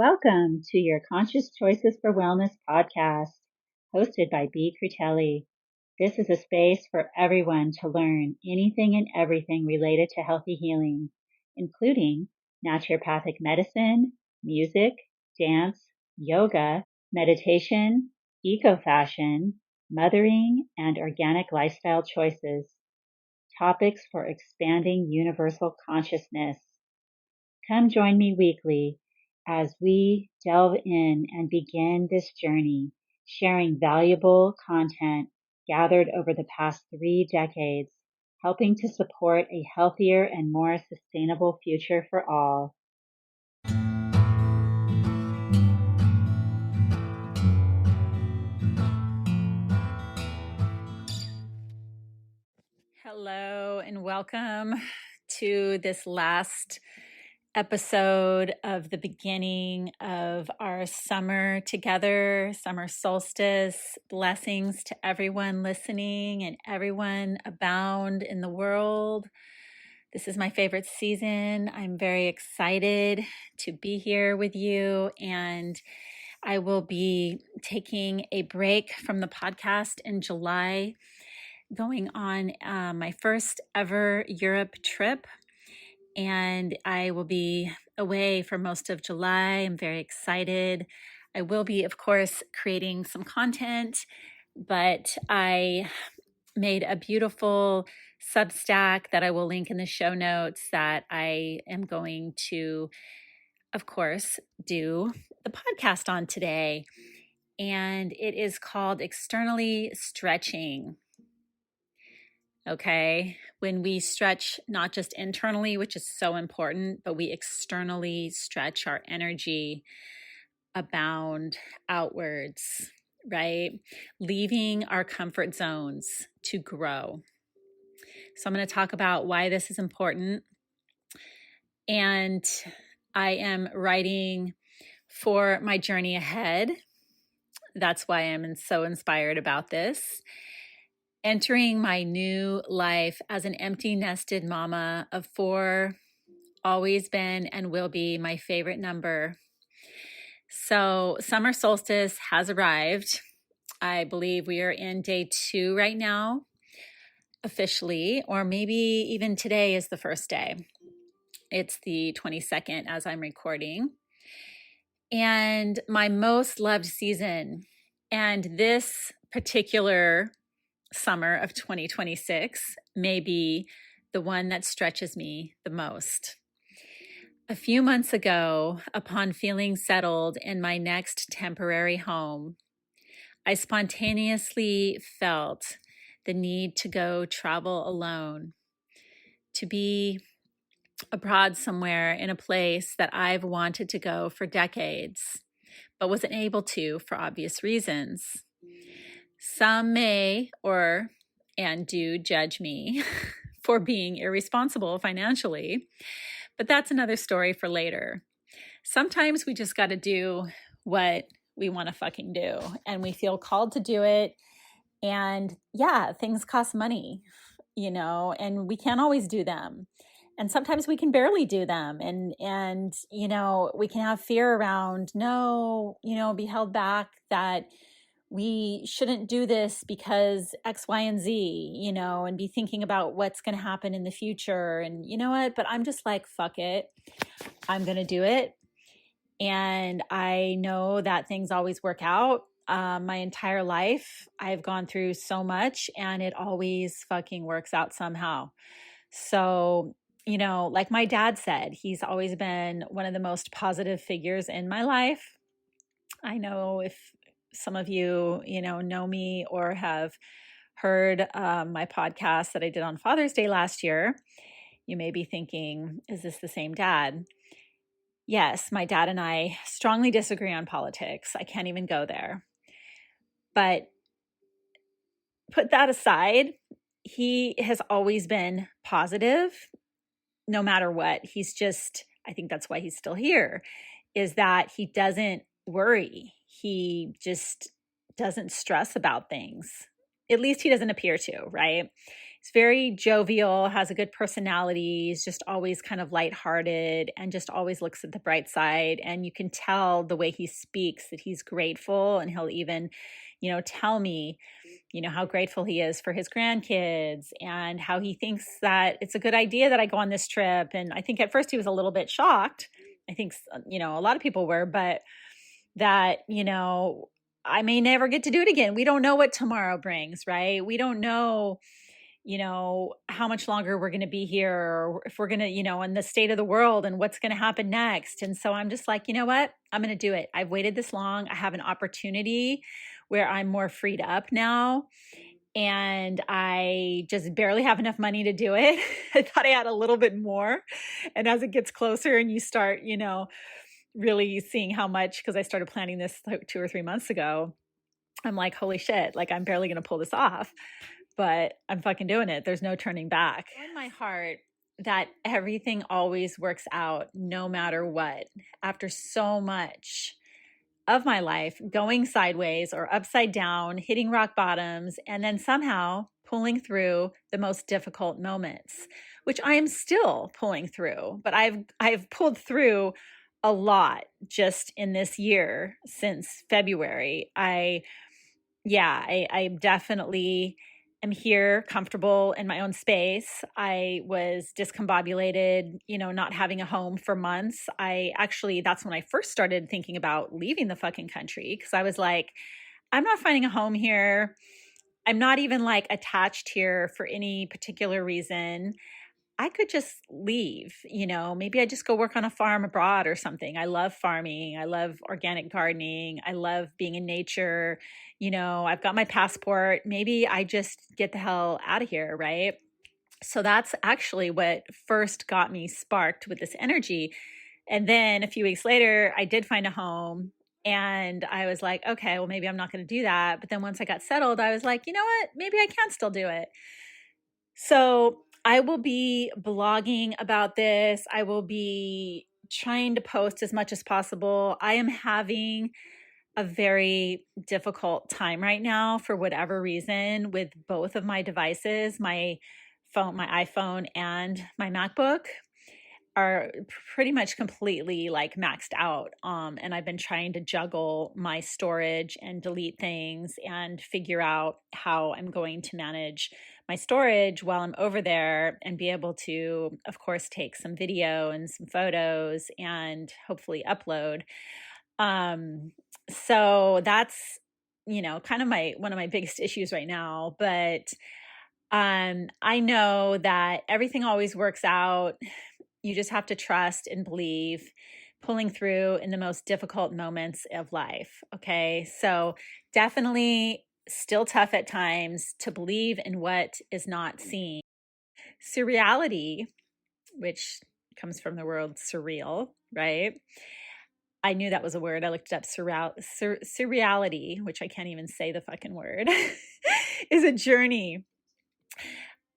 Welcome to your Conscious Choices for Wellness podcast, hosted by B. Crutelli. This is a space for everyone to learn anything and everything related to healthy healing, including naturopathic medicine, music, dance, yoga, meditation, eco-fashion, mothering, and organic lifestyle choices. Topics for expanding universal consciousness. Come join me weekly as we delve in and begin this journey, sharing valuable content gathered over the past 3 decades, helping to support a healthier and more sustainable future for all. Hello and welcome to this last episode of the beginning of our summer together, summer solstice. Blessings to everyone listening and everyone abound in the world. This is my favorite season. I'm very excited to be here with you, and I will be taking a break from the podcast in July, going on my first ever Europe trip. And I will be away for most of July. I'm very excited. I will be, of course, creating some content, but I made a beautiful Substack that I will link in the show notes that I am going to, of course, do the podcast on today. And it is called Externally Stretching. Okay, when we stretch not just internally, which is so important, but we externally stretch our energy abound outwards, right? Leaving our comfort zones to grow. So I'm going to talk about why this is important. And I am writing for my journey ahead. That's why I'm so inspired about this. Entering my new life as an empty nested mama of 4, always been and will be my favorite number. So summer solstice has arrived. I believe we are in day 2 right now, officially, or maybe even today is the first day. It's the 22nd as I'm recording. And my most loved season. And this particular summer of 2026 may be the one that stretches me the most. A few months ago, upon feeling settled in my next temporary home, I spontaneously felt the need to go travel alone, to be abroad somewhere in a place that I've wanted to go for decades, but wasn't able to for obvious reasons. Some may and do judge me for being irresponsible financially, but that's another story for later. Sometimes we just got to do what we want to fucking do, and we feel called to do it. And yeah, things cost money, and we can't always do them. And sometimes we can barely do them. And we can have fear around, be held back that we shouldn't do this because X, Y, and Z, and be thinking about what's going to happen in the future. And you know what? But I'm just like, fuck it. I'm going to do it. And I know that things always work out. My entire life, I've gone through so much and it always fucking works out somehow. So, like my dad said, he's always been one of the most positive figures in my life. I know if some of you, know me or have heard my podcast that I did on Father's Day last year, you may be thinking, is this the same dad? Yes, my dad and I strongly disagree on politics. I can't even go there. But put that aside, he has always been positive no matter what. I think that's why he's still here, is that he doesn't worry. He just doesn't stress about things. at least he doesn't appear to, right? He's very jovial, has a good personality. He's just always kind of lighthearted and just always looks at the bright side. And you can tell the way he speaks that he's grateful. And he'll even, tell me, how grateful he is for his grandkids and how he thinks that it's a good idea that I go on this trip. And I think at first he was a little bit shocked. I think, a lot of people were, but that, I may never get to do it again. We don't know what tomorrow brings, right? We don't know, how much longer we're going to be here, or if we're going to, in the state of the world and what's going to happen next. And so I'm just like, you know what? I'm going to do it. I've waited this long. I have an opportunity where I'm more freed up now. And I just barely have enough money to do it. I thought I had a little bit more. And as it gets closer and you start, really seeing how much, because I started planning this like 2 or 3 months ago, I'm like, holy shit, like I'm barely going to pull this off, but I'm fucking doing it. There's no turning back. In my heart that everything always works out no matter what. After so much of my life going sideways or upside down, hitting rock bottoms, and then somehow pulling through the most difficult moments, which I am still pulling through, but I've pulled through a lot just in this year since February. I definitely am here, comfortable in my own space. I was discombobulated, not having a home for months. That's when I first started thinking about leaving the fucking country, because I was like, I'm not finding a home here. I'm not even like attached here for any particular reason. I could just leave, maybe I just go work on a farm abroad or something. I love farming. I love organic gardening. I love being in nature. I've got my passport. Maybe I just get the hell out of here, right? So that's actually what first got me sparked with this energy. And then a few weeks later, I did find a home and I was like, okay, well, maybe I'm not going to do that. But then once I got settled, I was like, you know what? Maybe I can still do it. So I will be blogging about this. I will be trying to post as much as possible. I am having a very difficult time right now for whatever reason with both of my devices, my iPhone and my MacBook are pretty much completely like maxed out. And I've been trying to juggle my storage and delete things and figure out how I'm going to manage my storage while I'm over there and be able to, of course, take some video and some photos and hopefully upload. So that's, kind of one of my biggest issues right now. But I know that everything always works out. You just have to trust and believe, pulling through in the most difficult moments of life. Okay. So definitely still tough at times to believe in what is not seen. Surreality, which comes from the word surreal, right? I knew that was a word. I looked it up. Surreality, which I can't even say the fucking word, is a journey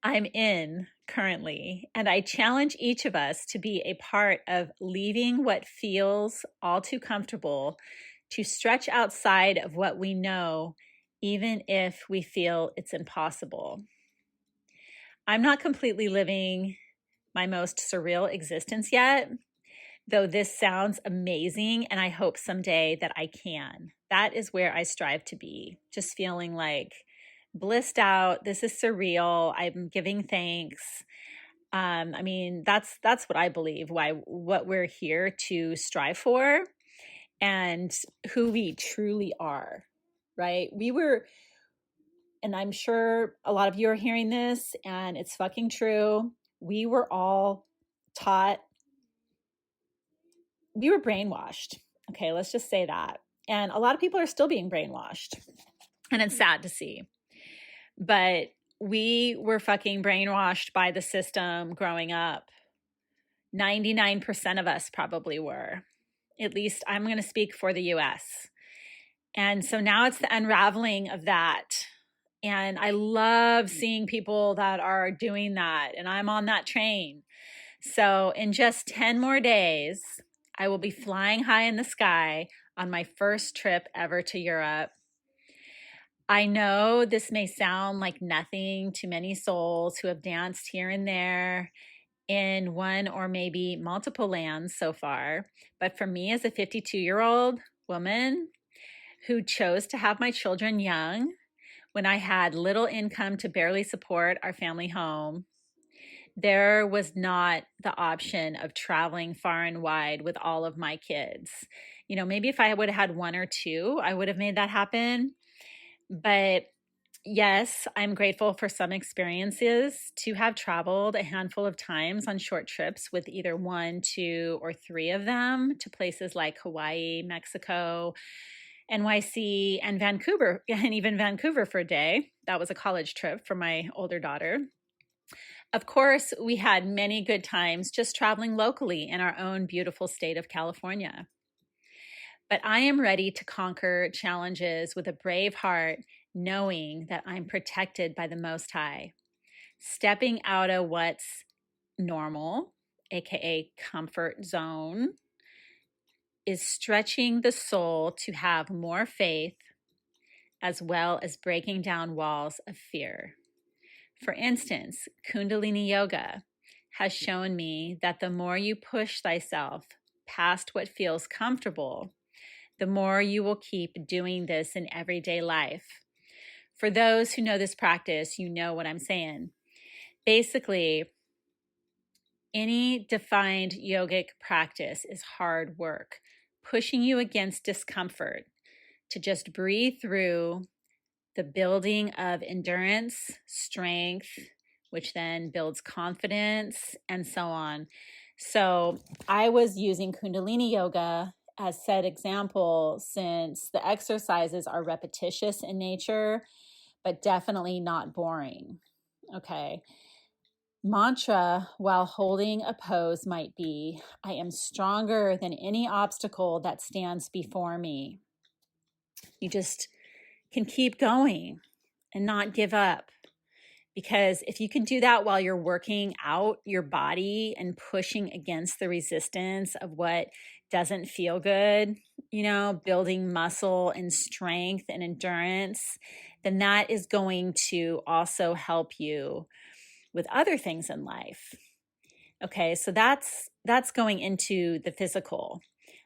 I'm in currently, and I challenge each of us to be a part of leaving what feels all too comfortable to stretch outside of what we know, even if we feel it's impossible. I'm not completely living my most surreal existence yet, though this sounds amazing, and I hope someday that I can. That is where I strive to be, just feeling like blissed out. This is surreal. I'm giving thanks. That's what I believe, what we're here to strive for and who we truly are, right? And I'm sure a lot of you are hearing this and it's fucking true. We were all taught, we were brainwashed. Okay, let's just say that. And a lot of people are still being brainwashed. And it's sad to see. But we were fucking brainwashed by the system growing up. 99% of us probably were. At least I'm going to speak for the US. And so now it's the unraveling of that. And I love seeing people that are doing that. And I'm on that train. So in just 10 more days, I will be flying high in the sky on my first trip ever to Europe. I know this may sound like nothing to many souls who have danced here and there in one or maybe multiple lands so far. But for me, as a 52-year-old woman who chose to have my children young, when I had little income to barely support our family home, there was not the option of traveling far and wide with all of my kids. Maybe if I would have had one or two, I would have made that happen. But yes, I'm grateful for some experiences to have traveled a handful of times on short trips with either one, two, or three of them to places like Hawaii, Mexico, NYC, and Vancouver, and even Vancouver for a day. That was a college trip for my older daughter. Of course, we had many good times just traveling locally in our own beautiful state of California. But I am ready to conquer challenges with a brave heart, knowing that I'm protected by the Most High. Stepping out of what's normal, aka comfort zone, is stretching the soul to have more faith, as well as breaking down walls of fear. For instance, Kundalini Yoga has shown me that the more you push thyself past what feels comfortable, the more you will keep doing this in everyday life. For those who know this practice, you know what I'm saying. Basically, any defined yogic practice is hard work, pushing you against discomfort to just breathe through the building of endurance, strength, which then builds confidence, and so on. So I was using Kundalini Yoga as said example, since the exercises are repetitious in nature, but definitely not boring. Okay. Mantra while holding a pose might be, I am stronger than any obstacle that stands before me. You just can keep going and not give up. Because if you can do that while you're working out your body and pushing against the resistance of what doesn't feel good, building muscle and strength and endurance, then that is going to also help you with other things in life. Okay, so that's going into the physical.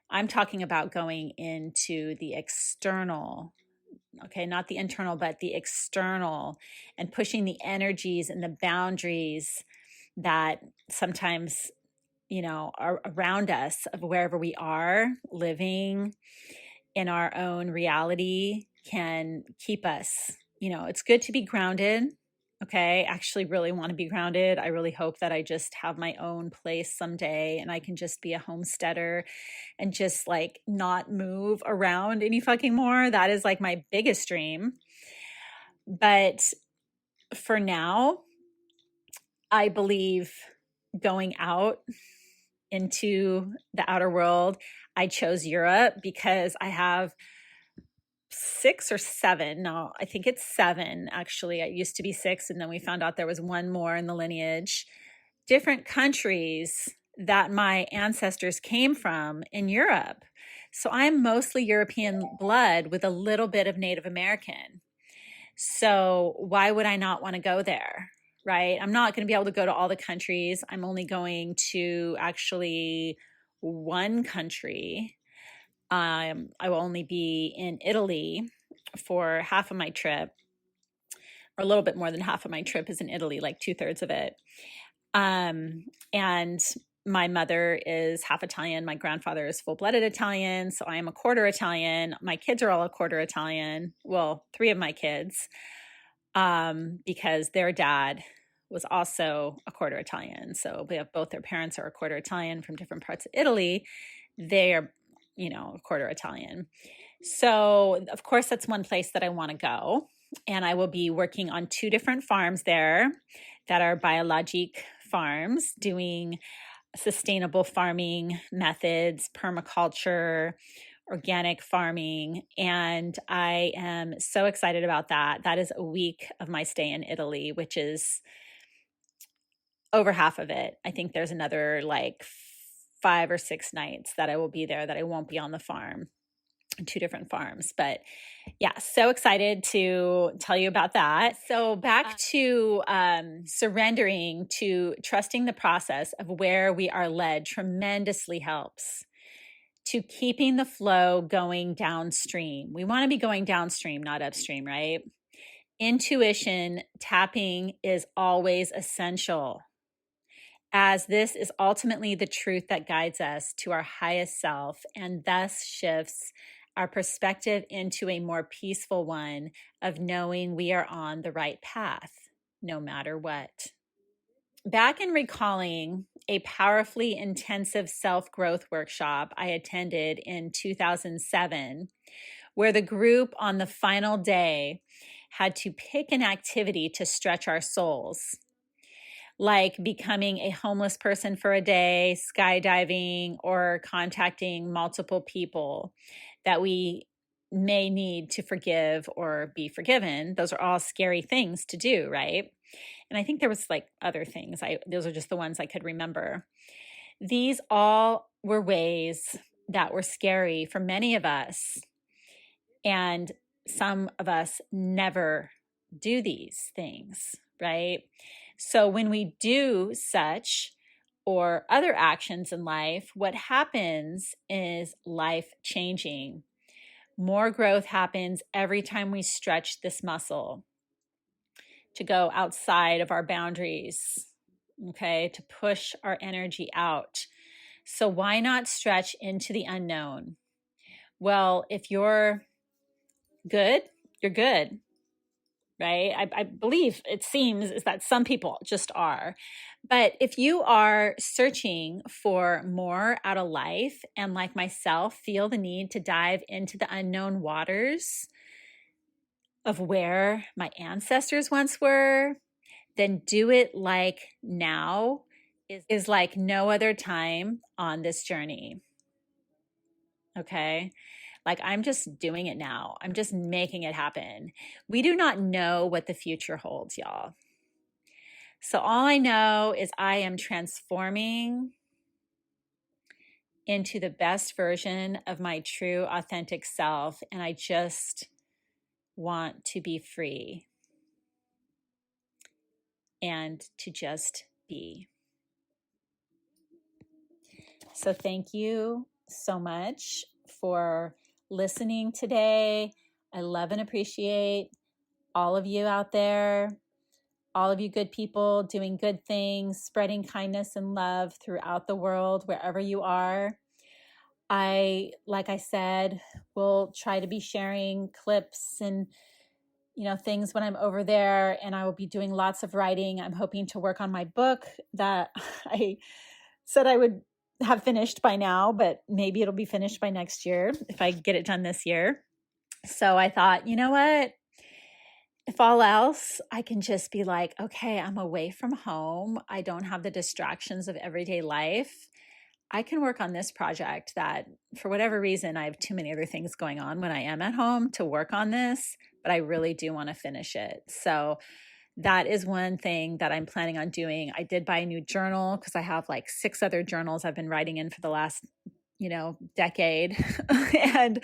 I'm talking about going into the external. Okay, not the internal, but the external, and pushing the energies and the boundaries that sometimes, are around us of wherever we are living in our own reality can keep us. It's good to be grounded. Okay, I actually really want to be grounded. I really hope that I just have my own place someday and I can just be a homesteader and just like not move around any fucking more. That is like my biggest dream. But for now, I believe going out into the outer world, I chose Europe because I have 6 or 7. No, I think it's 7 actually. It used to be 6, and then we found out there was one more in the lineage. Different countries that my ancestors came from in Europe. So I'm mostly European blood with a little bit of Native American. So why would I not want to go there? Right? I'm not going to be able to go to all the countries. I'm only going to actually one country. I will only be in Italy for half of my trip, or a little bit more than half of my trip is in Italy, like 2/3 of it. And my mother is half Italian. My grandfather is full-blooded Italian. So I am a quarter Italian. My kids are all a quarter Italian. Well, 3 of my kids, because their dad was also a quarter Italian. So we have both their parents are a quarter Italian from different parts of Italy. They are, a quarter Italian. So of course, that's one place that I want to go. And I will be working on 2 different farms there that are biologic farms doing sustainable farming methods, permaculture, organic farming. And I am so excited about that. That is a week of my stay in Italy, which is over half of it. I think there's another like 5 or 6 nights that I will be there that I won't be on the farm. 2 different farms. But yeah, so excited to tell you about that. So back to surrendering, to trusting the process of where we are led tremendously helps, to keeping the flow going downstream. We want to be going downstream, not upstream, right? Intuition tapping is always essential, as this is ultimately the truth that guides us to our highest self and thus shifts our perspective into a more peaceful one of knowing we are on the right path, no matter what. Back in recalling a powerfully intensive self-growth workshop I attended in 2007, where the group on the final day had to pick an activity to stretch our souls, like becoming a homeless person for a day, skydiving, or contacting multiple people that we may need to forgive or be forgiven. Those are all scary things to do, right? And I think there was like other things. Those are just the ones I could remember. These all were ways that were scary for many of us. And some of us never do these things, right? So when we do such or other actions in life, what happens is life changing. More growth happens every time we stretch this muscle to go outside of our boundaries, okay, to push our energy out. So why not stretch into the unknown? Well, if you're good, you're good, right? I believe, it seems, is that some people just are. But if you are searching for more out of life and, like myself, feel the need to dive into the unknown waters of where my ancestors once were, then do it like now is like no other time on this journey. Okay? Like, I'm just doing it now. I'm just making it happen. We do not know what the future holds, y'all. So all I know is I am transforming into the best version of my true, authentic self. And I just want to be free and to just be. So thank you so much for listening today. I love and appreciate all of you out there, all of you good people doing good things, spreading kindness and love throughout the world, wherever you are. Like I said, will try to be sharing clips and things when I'm over there, and I will be doing lots of writing. I'm hoping to work on my book that I said I would have finished by now, but maybe it'll be finished by next year if I get it done this year. So I thought, you know what? If all else, I can just be like, okay, I'm away from home. I don't have the distractions of everyday life. I can work on this project that, for whatever reason, I have too many other things going on when I am at home to work on this, but I really do want to finish it. So that is one thing that I'm planning on doing. I did buy a new journal because I have like 6 other journals I've been writing in for the last, decade. And,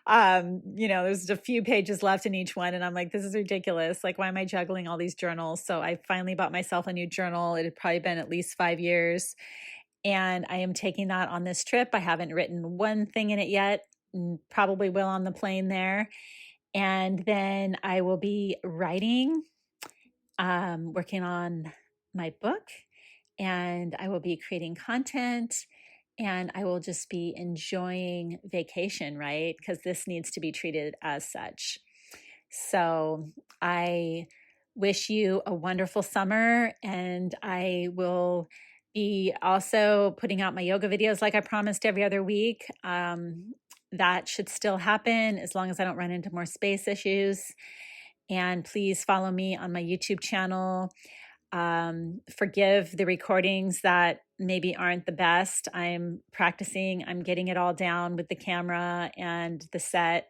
there's a few pages left in each one. And I'm like, this is ridiculous. Like, why am I juggling all these journals? So I finally bought myself a new journal. It had probably been at least 5 years. And I am taking that on this trip. I haven't written one thing in it yet. Probably will on the plane there. And then I will be writing, working on my book, and I will be creating content, and I will just be enjoying vacation, right? Because this needs to be treated as such. So I wish you a wonderful summer, and I will be also putting out my yoga videos like I promised every other week. That should still happen as long as I don't run into more space issues. And please follow me on my YouTube channel. Forgive the recordings that maybe aren't the best. I'm practicing. I'm getting it all down with the camera and the set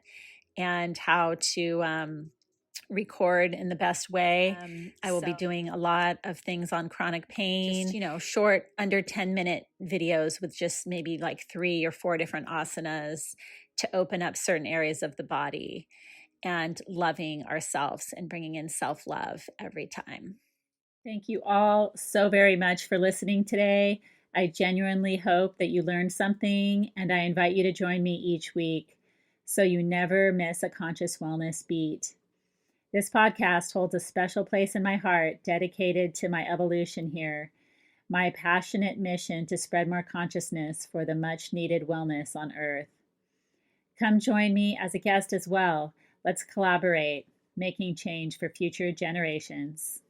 and how to record in the best way. I will be doing a lot of things on chronic pain, just, short under 10-minute videos with just maybe like 3 or 4 different asanas to open up certain areas of the body and loving ourselves and bringing in self-love every time. Thank you all so very much for listening today. I genuinely hope that you learned something, and I invite you to join me each week so you never miss a conscious wellness beat. This podcast holds a special place in my heart dedicated to my evolution here, my passionate mission to spread more consciousness for the much needed wellness on Earth. Come join me as a guest as well. Let's collaborate, making change for future generations.